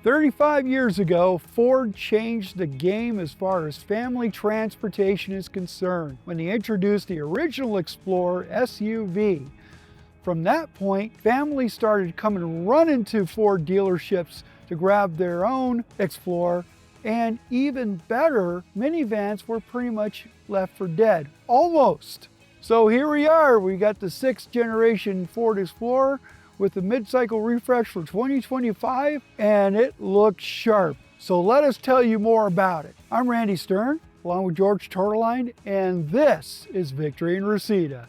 35 years ago, Ford changed the game as far as family transportation is concerned when they introduced the original Explorer SUV. From that point, families started coming running to Ford dealerships to grab their own Explorer, and even better, minivans were pretty much left for dead. Almost. So here we are, we got the 6th generation Ford Explorer with the mid-cycle refresh for 2025, and it looks sharp. So let us tell you more about it. I'm Randy Stern, along with George Torteline, and this is Victory in Reseda.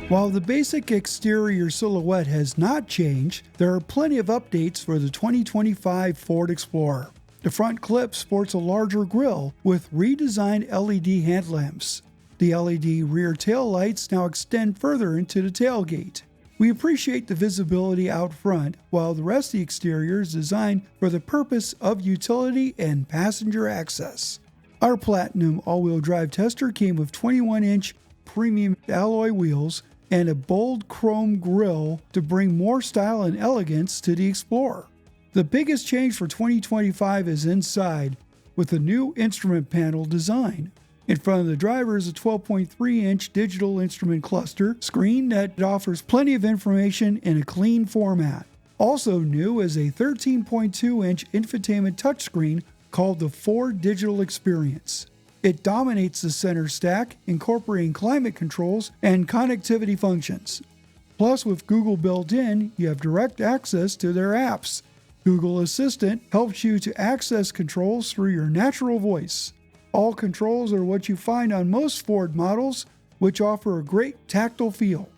While the basic exterior silhouette has not changed, there are plenty of updates for the 2025 Ford Explorer. The front clip sports a larger grille with redesigned LED headlamps. The LED rear tail lights now extend further into the tailgate. We appreciate the visibility out front, while the rest of the exterior is designed for the purpose of utility and passenger access. Our Platinum all-wheel drive tester came with 21-inch premium alloy wheels and a bold chrome grille to bring more style and elegance to the Explorer. The biggest change for 2025 is inside, with a new instrument panel design. In front of the driver is a 12.3-inch digital instrument cluster screen that offers plenty of information in a clean format. Also new is a 13.2-inch infotainment touchscreen called the Ford Digital Experience. It dominates the center stack, incorporating climate controls and connectivity functions. Plus, with Google built in, you have direct access to their apps. Google Assistant helps you to access controls through your natural voice. All controls are what you find on most Ford models, which offer a great tactile feel.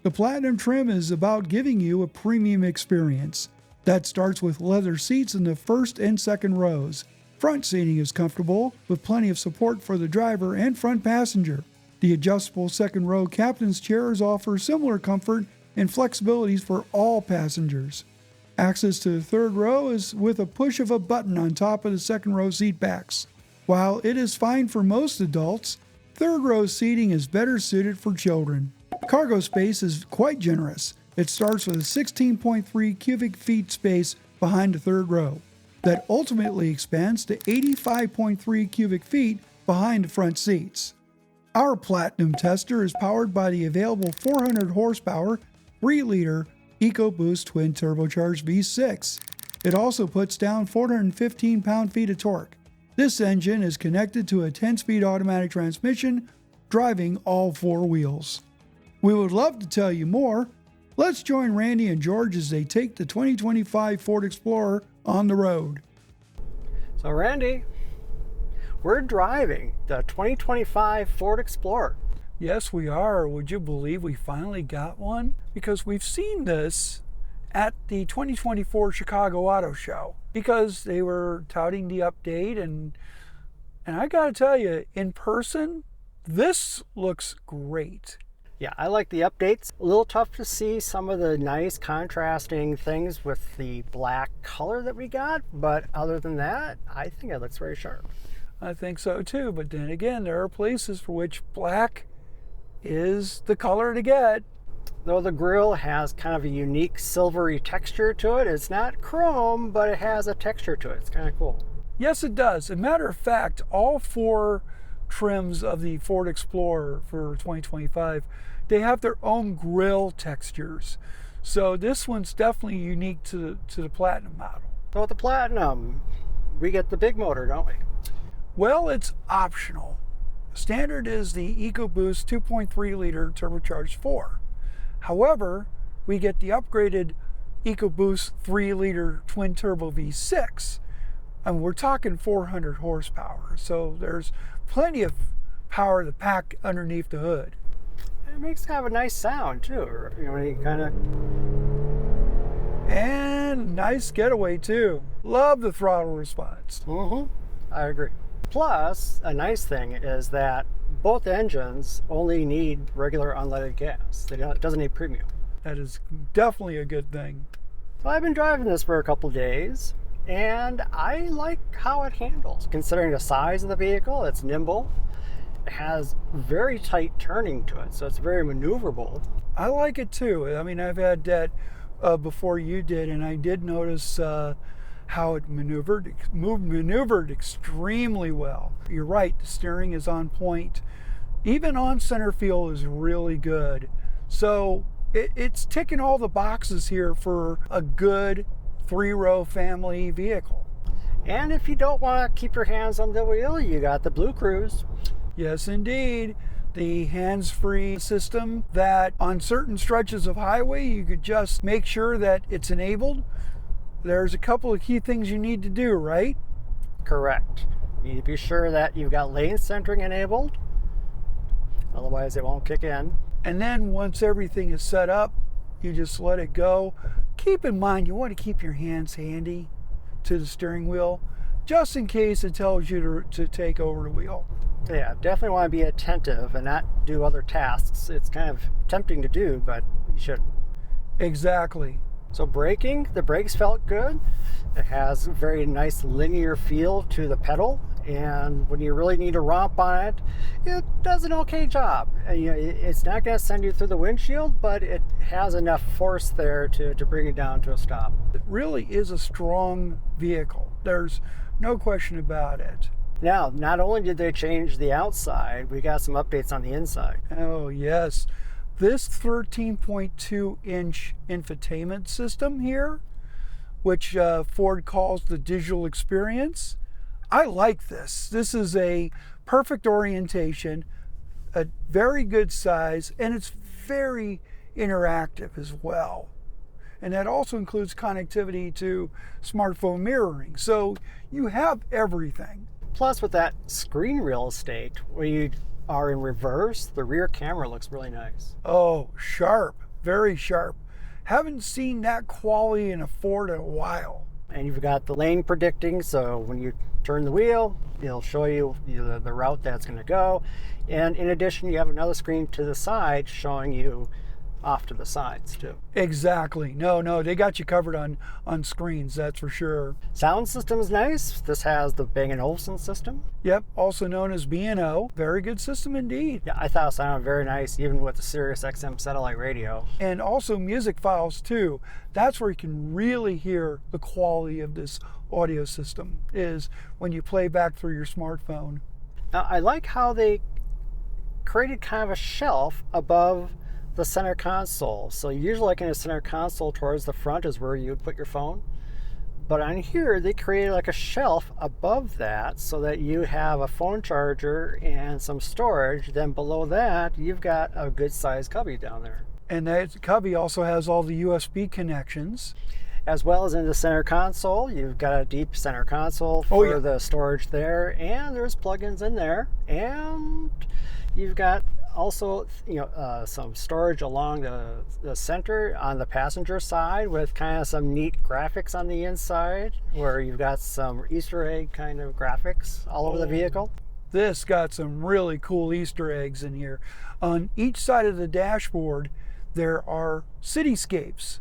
The Platinum trim is about giving you a premium experience. That starts with leather seats in the first and second rows. Front seating is comfortable, with plenty of support for the driver and front passenger. The adjustable second row captain's chairs offer similar comfort and flexibilities for all passengers. Access to the third row is with a push of a button on top of the second row seat backs. While it is fine for most adults, third row seating is better suited for children. Cargo space is quite generous. It starts with a 16.3 cubic feet space behind the third row. That ultimately expands to 85.3 cubic feet behind the front seats. Our Platinum tester is powered by the available 400 horsepower, 3-liter EcoBoost twin turbocharged V6. It also puts down 415 pound-feet of torque. This engine is connected to a 10-speed automatic transmission, driving all 4 wheels. We would love to tell you more. Let's join Randy and George as they take the 2025 Ford Explorer on the road. So Randy, we're driving the 2025 Ford Explorer. Yes, we are. Would you believe we finally got one? Because we've seen this at the 2024 Chicago Auto Show because they were touting the update, and I gotta tell you, in person, this looks great. Yeah, I like the updates. A little tough to see some of the nice contrasting things with the black color that we got, but other than that, I think it looks very sharp. I think so too, but then again, there are places for which black is the color to get. Though the grille has kind of a unique silvery texture to it. It's not chrome, but it has a texture to it. It's kind of cool. Yes, it does. As a matter of fact, all 4 trims of the Ford Explorer for 2025, they have their own grille textures. So this one's definitely unique to the Platinum model. So with the Platinum, we get the big motor, don't we? Well, it's optional. Standard is the EcoBoost 2.3-liter turbocharged 4. However, we get the upgraded EcoBoost 3-liter twin-turbo V6. And we're talking 400 horsepower, so there's plenty of power to pack underneath the hood. It makes kind of a nice sound too, you know, you kind of... And nice getaway too. Love the throttle response. I agree. Plus, a nice thing is that both engines only need regular unleaded gas. It doesn't need premium. That is definitely a good thing. So I've been driving this for a couple days, and I like how it handles. Considering the size of the vehicle, it's nimble. has very tight turning to it, so it's very maneuverable. I like it too. I mean, I've had that before you did, and I did notice how it maneuvered extremely well. You're right, the steering is on point. Even on center feel is really good. So it's ticking all the boxes here for a good 3-row family vehicle. And if you don't want to keep your hands on the wheel, you got the BlueCruise. Yes, indeed. The hands-free system that on certain stretches of highway, you could just make sure that it's enabled. There's a couple of key things you need to do, right? Correct. You need to be sure that you've got lane centering enabled. Otherwise, it won't kick in. And then once everything is set up, you just let it go. Keep in mind, you want to keep your hands handy to the steering wheel, just in case it tells you to take over the wheel. Yeah, definitely want to be attentive and not do other tasks. It's kind of tempting to do, but you shouldn't. Exactly. So braking, the brakes felt good. It has a very nice linear feel to the pedal, and when you really need to romp on it, it does an okay job. You know, it's not going to send you through the windshield, but it has enough force there to bring it down to a stop. It really is a strong vehicle. There's no question about it. Now, not only did they change the outside, we got some updates on the inside. Oh, yes. This 13.2-inch infotainment system here, which Ford calls the digital experience, I like this. This is a perfect orientation, a very good size, and it's very interactive as well. And that also includes connectivity to smartphone mirroring. So you have everything. Plus, with that screen real estate, where you are in reverse, the rear camera looks really nice. Oh, sharp, very sharp. Haven't seen that quality in a Ford in a while. And you've got the lane predicting, so when you turn the wheel, it'll show you the route that's going to go. And in addition, you have another screen to the side showing you off to the sides too. Exactly. No, they got you covered on screens, that's for sure. Sound system is nice. This has the Bang & Olufsen system. Yep, also known as B&O. Very good system indeed. Yeah, I thought it sounded very nice, even with the Sirius XM satellite radio. And also music files too. That's where you can really hear the quality of this audio system, is when you play back through your smartphone. Now, I like how they created kind of a shelf above the center console. So usually like in a center console towards the front is where you would put your phone. But on here, they created like a shelf above that so that you have a phone charger and some storage. Then below that, you've got a good sized cubby down there. And that cubby also has all the USB connections. As well as in the center console, you've got a deep center console for the storage there. And there's plugins in there. And you've got also, some storage along the center on the passenger side with kind of some neat graphics on the inside where you've got some Easter egg kind of graphics all over the vehicle. This got some really cool Easter eggs in here. On each side of the dashboard, there are cityscapes.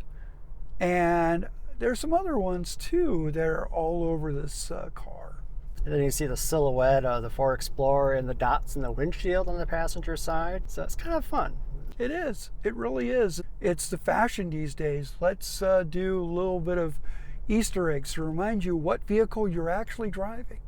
And there's some other ones too that are all over this car. And then you see the silhouette of the Ford Explorer and the dots in the windshield on the passenger side. So it's kind of fun. It is. It really is. It's the fashion these days. Let's do a little bit of Easter eggs to remind you what vehicle you're actually driving.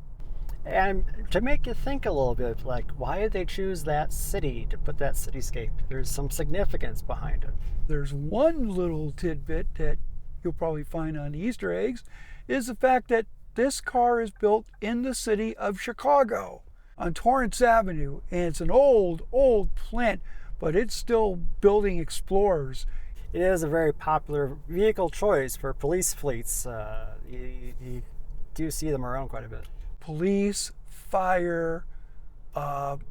And to make you think a little bit, like, why did they choose that city to put that cityscape? There's some significance behind it. There's one little tidbit that you'll probably find on Easter eggs, is the fact that this car is built in the city of Chicago on Torrance Avenue, and it's an old plant, but it's still building Explorers. It is a very popular vehicle choice for police fleets. You do see them around quite a bit. Police, fire,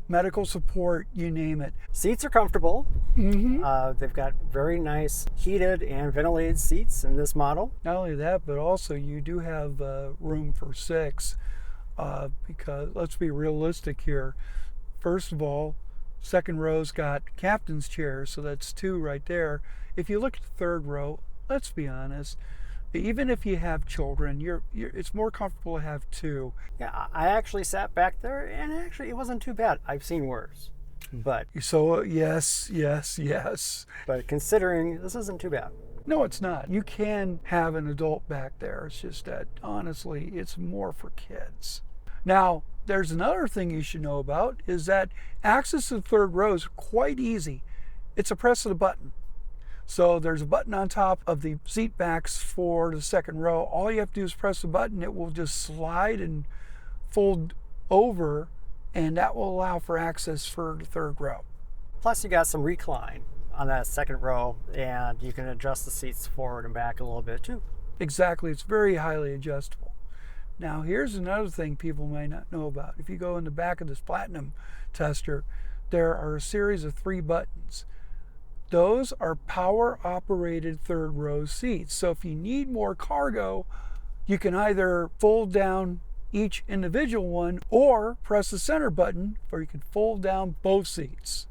medical support, you name it. Seats are comfortable. Mm-hmm. They've got very nice heated and ventilated seats in this model. Not only that, but also you do have room for 6 because let's be realistic here. First of all, second row's got captain's chairs, so that's 2 right there. If you look at the third row, let's be honest, Even if you have children, it's more comfortable to have two. Yeah, I actually sat back there, and actually it wasn't too bad. I've seen worse, but so yes. But considering, this isn't too bad. No, it's not. You can have an adult back there. It's just that honestly, it's more for kids. Now, there's another thing you should know about is that access to the third row is quite easy. It's a press of the button. So there's a button on top of the seat backs for the second row. All you have to do is press the button. It will just slide and fold over, and that will allow for access for the third row. Plus you got some recline on that second row, and you can adjust the seats forward and back a little bit too. Exactly. It's very highly adjustable. Now here's another thing people may not know about. If you go in the back of this Platinum tester, there are a series of 3 buttons. Those are power operated third row seats. So if you need more cargo, you can either fold down each individual one or press the center button, or you can fold down both seats.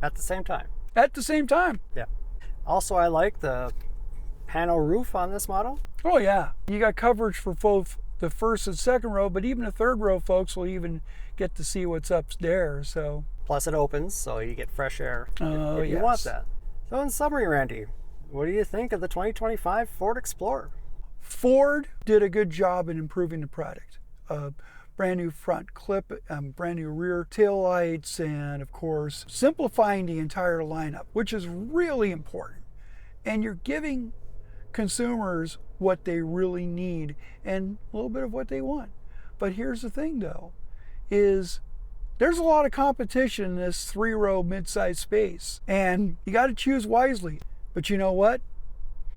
At the same time. At the same time. Yeah. Also, I like the panel roof on this model. Oh yeah. You got coverage for both the first and second row, but even the third row folks will even get to see what's up there. So plus it opens, so you get fresh air if you yes. want that. So in summary, Randy, what do you think of the 2025 Ford Explorer? Ford did a good job in improving the product. Brand new front clip, brand new rear tail lights, and of course simplifying the entire lineup, which is really important. And you're giving consumers what they really need and a little bit of what they want. But here's the thing though, is there's a lot of competition in this 3-row mid-size space, and you got to choose wisely. But you know what?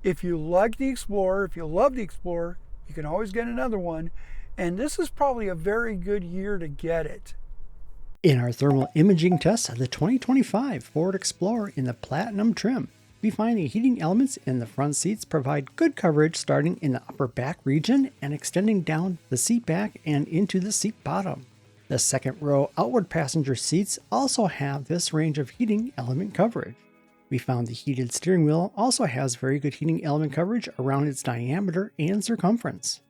If you like the Explorer, if you love the Explorer, you can always get another one, and this is probably a very good year to get it. In our thermal imaging test of the 2025 Ford Explorer in the Platinum trim, we find the heating elements in the front seats provide good coverage starting in the upper back region and extending down the seat back and into the seat bottom. The second row outward passenger seats also have this range of heating element coverage. We found the heated steering wheel also has very good heating element coverage around its diameter and circumference.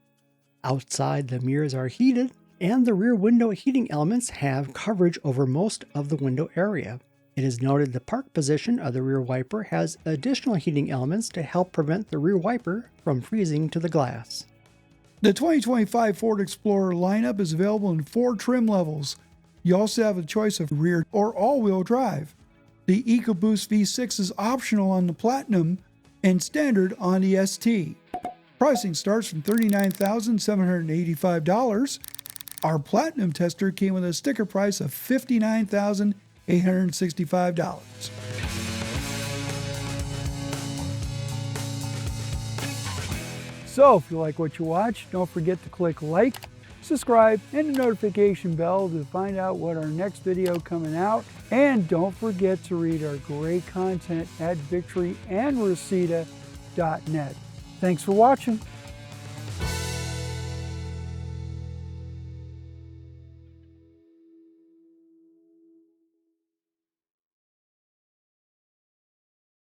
Outside, the mirrors are heated, and the rear window heating elements have coverage over most of the window area. It is noted the park position of the rear wiper has additional heating elements to help prevent the rear wiper from freezing to the glass. The 2025 Ford Explorer lineup is available in 4 trim levels. You also have a choice of rear or all-wheel drive. The EcoBoost V6 is optional on the Platinum and standard on the ST. Pricing starts from $39,785. Our Platinum tester came with a sticker price of $59,865. So if you like what you watch, don't forget to click like, subscribe, and the notification bell to find out what our next video coming out. And don't forget to read our great content at victoryandreseda.net. Thanks for watching.